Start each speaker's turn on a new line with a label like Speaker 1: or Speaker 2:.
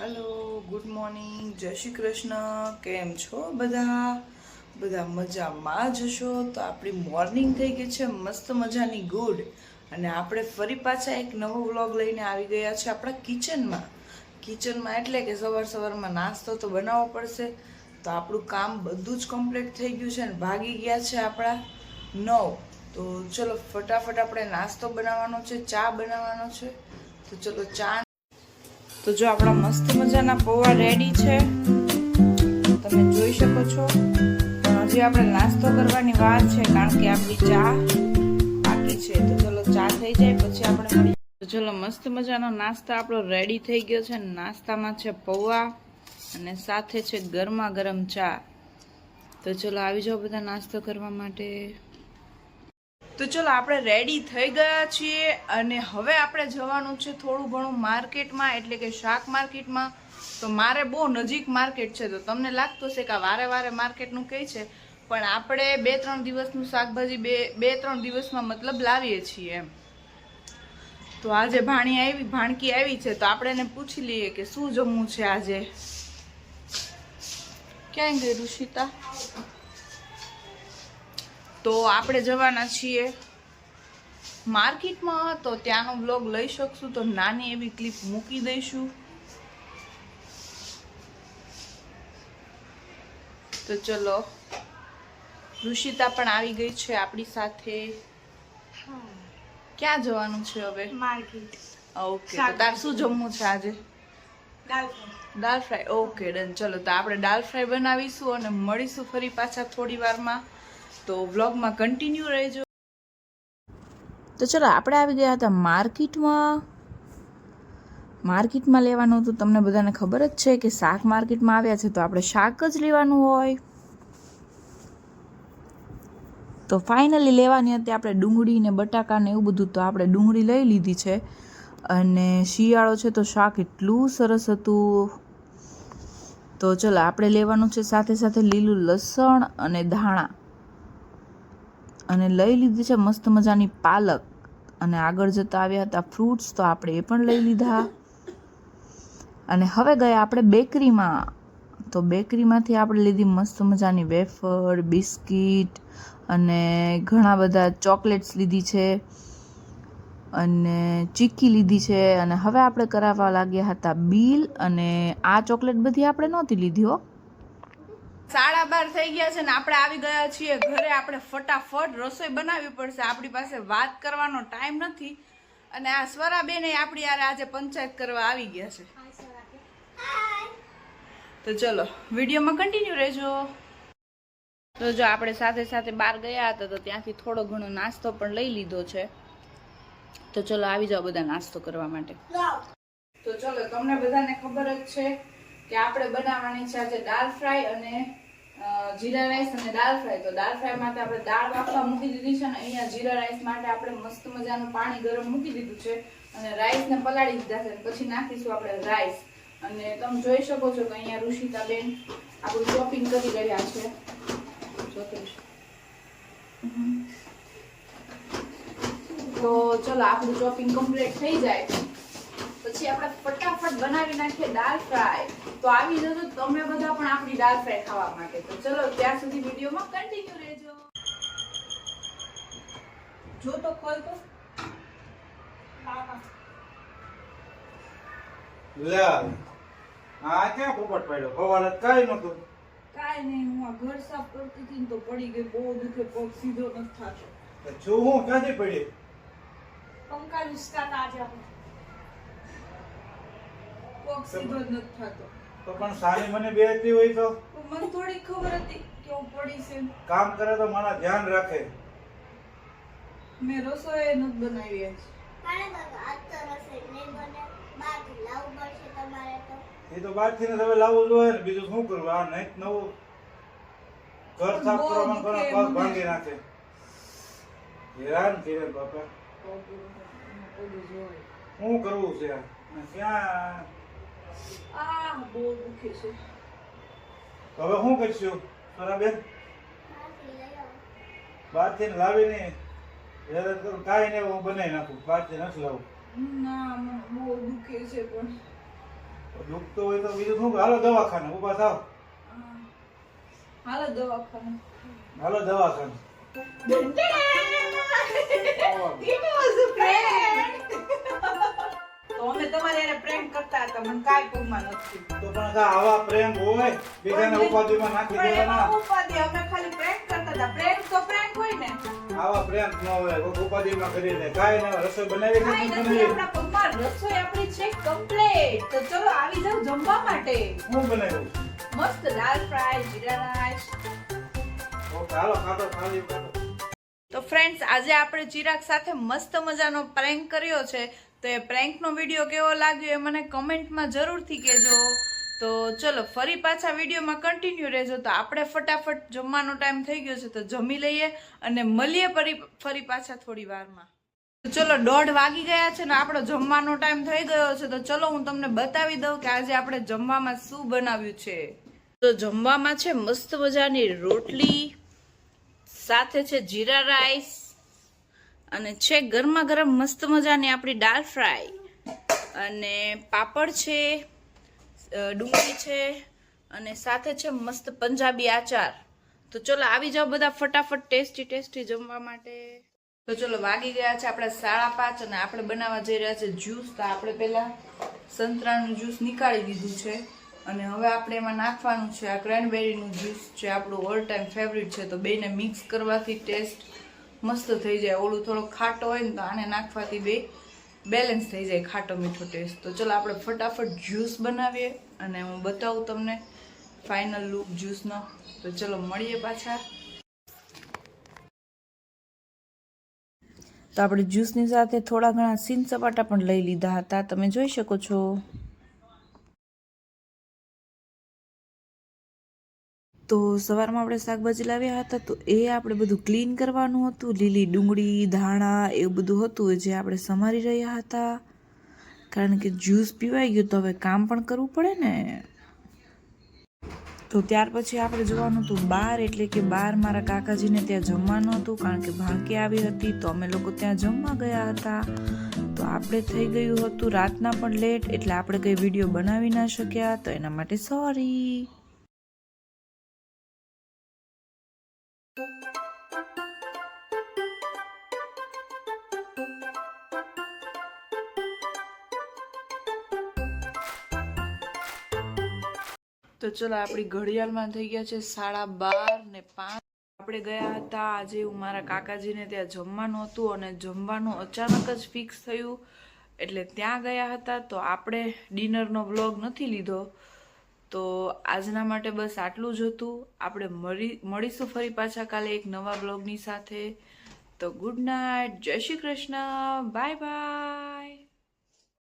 Speaker 1: hello good morning जय श्री कृष्ण केम छो બધા બધા મજામાં જ છો તો આપણી મોર્નિંગ થઈ ગઈ છે મસ્ત મજાની ગુડ અને આપણે ફરી પાછા એક નવો વ્લોગ લઈને આવી ગયા છે આપણા કિચનમાં એટલે કે સવારમાં નાસ્તો તો બનાવવો પડશે તો આપણું કામ બધું જ કમ્પ્લીટ થઈ ગયું છે અને ભાગી ગયા છે આપણા 9 તો ચલો ફટાફટ આપણે નાસ્તો બનાવવાનો છે ચા બનાવવાનો છે તો ચલો ચા તો જો આપણા મસ્ત મજાના પૌવા રેડી છે તમે જોઈ શકો છો પણ હજી આપણે નાસ્તો કરવાની વાર છે કારણ કે આપણી ચા બાકી છે તો ચલો ચા થઈ જાય પછી આપણે મળીએ તો ચલો મસ્ત મજાનો નાસ્તો આપણો રેડી થઈ ગયો છે નાસ્તામાં છે પૌવા અને સાથે છે ગરમા ગરમ ચા તો ચલો આવી જાઓ બધા નાસ્તો કરવા માટે તો ચલો આપણે રેડી થઈ ગયા છીએ અને હવે આપણે જવાનું છે થોડું ઘણું માર્કેટમાં એટલે કે શાક માર્કેટમાં તો મારે બહુ નજીક માર્કેટ છે તો તમને લાગતું હશે કે વારે વારે માર્કેટનું કહે છે પણ આપણે 2-3 દિવસનું શાકભાજી બે ત્રણ દિવસમાં મતલબ લાવીએ છીએ એમ તો આજે ભાણકી આવી છે તો આપણે એને પૂછી લઈએ કે શું જમવું છે આજે ક્યાં ગઈ ઋષિતા તો આપણે જવાના છીએ માર્કેટમાં તો ત્યાંનો વ્લોગ લઈ શકશું તો નાની એવી ક્લિપ મૂકી દઈશું તો ચલો ઋષિતા પણ આવી ગઈ છે આપણી સાથે ક્યાં જવાનું છે હવે
Speaker 2: માર્કેટ
Speaker 1: ઓકે તો તાર શું જમવું છે આજે દાલ ફ્રાય ઓકે ડન ચલો તો આપણે દાલ ફ્રાય બનાવીશું અને મળીશું ફરી પાછા થોડી વારમાં તો વ્લોગમાં કન્ટિન્યુ રહેજો તો ચલો આપણે આવી ગયા હતા માર્કેટમાં લેવાનું તો તમને બધાને ખબર જ છે કે શાક માર્કેટમાં આવ્યા છે તો આપણે શાક જ લેવાનું હોય તો ફાઇનલી લેવાની હતી આપણે ડુંગળી ને બટાકા ને એવું બધું તો આપણે ડુંગળી લઈ લીધી છે અને શિયાળો છે તો શાક એટલું સરસ હતું તો ચલો આપણે લેવાનું છે સાથે સાથે લીલું લસણ અને ધાણા અને લઈ લીધી છે મસ્ત મજાની પાલક અને આગળ જતા આવ્યા હતા ફ્રૂટ્સ તો આપણે એ પણ લઈ લીધા અને હવે ગયા આપણે બેકરીમાં તો બેકરીમાંથી આપણે લીધી મસ્ત મજાની વેફર બિસ્કિટ અને ઘણા બધા ચોકલેટ્સ લીધી છે અને ચીક્કી લીધી છે અને હવે આપણે કરાવવા લાગ્યા હતા બિલ અને આ ચોકલેટ બધી આપણે નહોતી લીધી હો 12:30 થઈ ગયા છે ને આપણે આવી ગયા છીએ ઘરે આપણે ફટાફટ રસોઈ બનાવવી પડશે આપણી પાસે વાત કરવાનો ટાઈમ નથી અને આ સ્વરાબેન આપણી યાર આજે પંચાયત કરવા આવી ગયા છે તો ચલો વિડીયોમાં કન્ટિન્યુ રહેજો તો જો આપણે સાથે સાથે બહાર ગયા હતા તો ત્યાંથી થોડો ઘણો નાસ્તો પણ લઈ લીધો છે તો ચલો આવી જાઓ બધા નાસ્તો કરવા માટે તો ચલો તમને બધાને ખબર જ છે કે આપણે બનાવવાની છે આજે દાળ ફ્રાય અને જીરા રાઈસ અને દાળ ફ્રાય તો દાળ ફ્રાય માટે આપણે દાળ બાફવા મૂકી દીધી છે અને અહીંયા જીરા રાઈસ માટે આપણે મસ્ત મજાનું પાણી ગરમ મૂકી દીધું છે અને રાઈસને પલાળી દીધા છે પછી નાખીશું આપણે રાઈસ અને તમે જોઈ શકો છો કે અહીંયા ઋષિતાબેન આપણું શોપિંગ કરી રહ્યા છે તો ચલો આપણું શોપિંગ કમ્પ્લીટ થઈ જાય પછી આપણે ફટાફટ બનાવી નાખીએ દાળ ફ્રાય તો આવી જજો તમે બધા પણ આપણી દાળ ફ્રાય ખાવા માટે તો ચલો ત્યાં સુધી વિડીયોમાં કન્ટિન્યુ રહેજો જો તો ખોલ તો
Speaker 3: લે આ ક્યાં પોપટ પડ્યો ખબર કાઈ નતું
Speaker 1: કાઈ નહીં હું આ ઘર સાફ કરતી હતી તો પડી ગઈ બહુ દુખે પગ સીધો નથી થતો
Speaker 3: છું હું ક્યાંથી પડી
Speaker 2: પંખા લુસકાતા આજે આપણે
Speaker 1: પગ સીધો નથી થતો
Speaker 3: તો પણ સારી મને બેહતી હોય તો
Speaker 1: મને થોડી ખબર હતી કે હું પડી છે
Speaker 3: કામ કરે તો મારા ધ્યાન રાખે
Speaker 1: મેં રસોઈ નથી બનાવી આજ
Speaker 2: મારે બાબા આજ તો રસોઈ નહીં બને બાકી લાવવું પડશે તમારે તો
Speaker 3: એ તો બહારથી ને હવે લાવવું જોઈએ ને બીજું શું કરવું આ નહીં નવું ઘર સાફ કરવામાં કરો પગ ભાંગી નાખે હેરાન કરે બાપા શું કરવું છે ક્યાં
Speaker 1: આ બહુ દુખે છે
Speaker 3: હવે શું કરશું બેન બહારથી લાવીને હેરાન કરું કાંઈ નહીં હું બનાવી નાખું બહારથી નથી લાવું
Speaker 1: ના બહુ દુખે છે પણ
Speaker 3: દુખતો હોય તો બીજું શું હાલો દવાખાને ઊભા થાવ
Speaker 1: હાલો દવાખાને
Speaker 3: હાલો દવાખાને
Speaker 1: તો અમે તમારે એને પ્રેમ કરતા હતા મને કાઈ પૂગમાં નથી
Speaker 3: તો પણ આવા પ્રેમ હોય બીજાને ઉપાધિમાં નાખી
Speaker 1: પણ
Speaker 3: દેવાના
Speaker 1: એમાં ઉપાધિ અમે ખાલી પ્રેમ કરતા હતા પ્રેમ તો પ્રેમ હોય ને
Speaker 3: આવા પ્રેમ ન હોય કોઈ ઉપાધિમાં કરી દે કાઈ ન રસોઈ બનાવી
Speaker 1: કાઈ
Speaker 3: કે
Speaker 1: નથી આપણા પગમાં રસોઈ આપણી છે કમ્પ્લીટ તો ચલો આવી જાવ જમવા માટે
Speaker 3: હું બનાવ્યું
Speaker 1: મસ્ત દાલ ફ્રાય જીરા રાઈસ
Speaker 3: ઓકે હાલો ખાતો ખાલી ખાતો
Speaker 1: તો ફ્રેન્ડ્સ આજે આપણે ચિરાગ સાથે મસ્ત મજાનો પ્રેન્ક કર્યો છે તો એ પ્રેન્કનો વિડીયો કેવો લાગ્યો એ મને કમેન્ટમાં જરૂરથી કહેજો તો ચલો ફરી પાછા વિડીયોમાં કન્ટિન્યુ રહેજો તો આપણે ફટાફટ જમવાનો ટાઈમ થઈ ગયો છે તો જમી લઈએ અને મળીએ ફરી પાછા થોડી વારમાં તો ચલો 1:30 વાગી ગયા છે ને આપણો જમવાનો ટાઈમ થઈ ગયો છે તો ચલો હું તમને બતાવી દઉં કે આજે આપણે જમવામાં શું બનાવ્યું છે તો જમવામાં છે મસ્ત મજાની રોટલી સાથે છે જીરા રાઈસ અને છે ગરમા ગરમ મસ્ત મજાની આપણી દાળ ફ્રાય અને પાપડ છે ડુંગળી છે અને સાથે છે મસ્ત પંજાબી આચાર તો ચલો આવી જાઓ બધા ફટાફટ ટેસ્ટી જમવા માટે તો ચલો વાગી ગયા છે આપણે 5:30 અને આપણે બનાવવા જઈ રહ્યા છે જ્યુસ તો આપણે પહેલા સંતરાનું જ્યુસ નીકાળી દીધું છે અને હવે આપણે એમાં નાખવાનું છે આ ક્રેનબેરીનું જ્યુસ છે આપણું ઓલ ટાઈમ ફેવરિટ છે તો બેને મિક્સ કરવાથી ટેસ્ટ મસ્ત થઈ જાય ઓલું થોડો ખાટો હોય ને તો આને નાખવાથી બે બેલેન્સ થઈ જાય ખાટો મીઠો ટેસ્ટ તો ચલો આપણે ફટાફટ જ્યુસ બનાવીએ અને હું બતાવું તમને ફાઇનલ લુક જ્યુસનો તો ચલો મળીએ પાછા તો આપણે જ્યુસની સાથે થોડા ઘણા સીન સપાટા પણ લઈ લીધા હતા તમે જોઈ શકો છો તો સવારમાં આપણે શાકભાજી લાવ્યા હતા તો એ આપણે બધું ક્લીન કરવાનું હતું લીલી ડુંગળી ધાણા એવું બધું હતું જે આપણે સમારી રહ્યા હતા કારણ કે જ્યુસ પીવાઈ ગયું તો હવે કામ પણ કરવું પડે ને તો ત્યાર પછી આપણે જવાનું હતું બહાર એટલે કે બહાર મારા કાકાજીને ત્યાં જમવાનું હતું કારણ કે ભાણકી આવી હતી તો અમે લોકો ત્યાં જમવા ગયા હતા તો આપણે થઈ ગયું હતું રાતના પણ લેટ એટલે આપણે કંઈ વિડીયો બનાવી ના શક્યા તો એના માટે સોરી તો ચલો આપણી ઘડિયાળમાં થઈ ગયા છે 12:30 ને 5 આપણે ગયા હતા આજે હું મારા કાકાજીને ત્યાં જમવાનું હતું અને જમવાનું અચાનક જ ફિક્સ થયું એટલે ત્યાં ગયા હતા તો આપણે ડિનરનો વ્લોગ નથી લીધો તો આજના માટે બસ આટલું જ હતું આપણે મળીશું ફરી પાછા કાલે એક નવા વ્લોગની સાથે તો ગુડ નાઇટ જય શ્રી કૃષ્ણ બાય બાય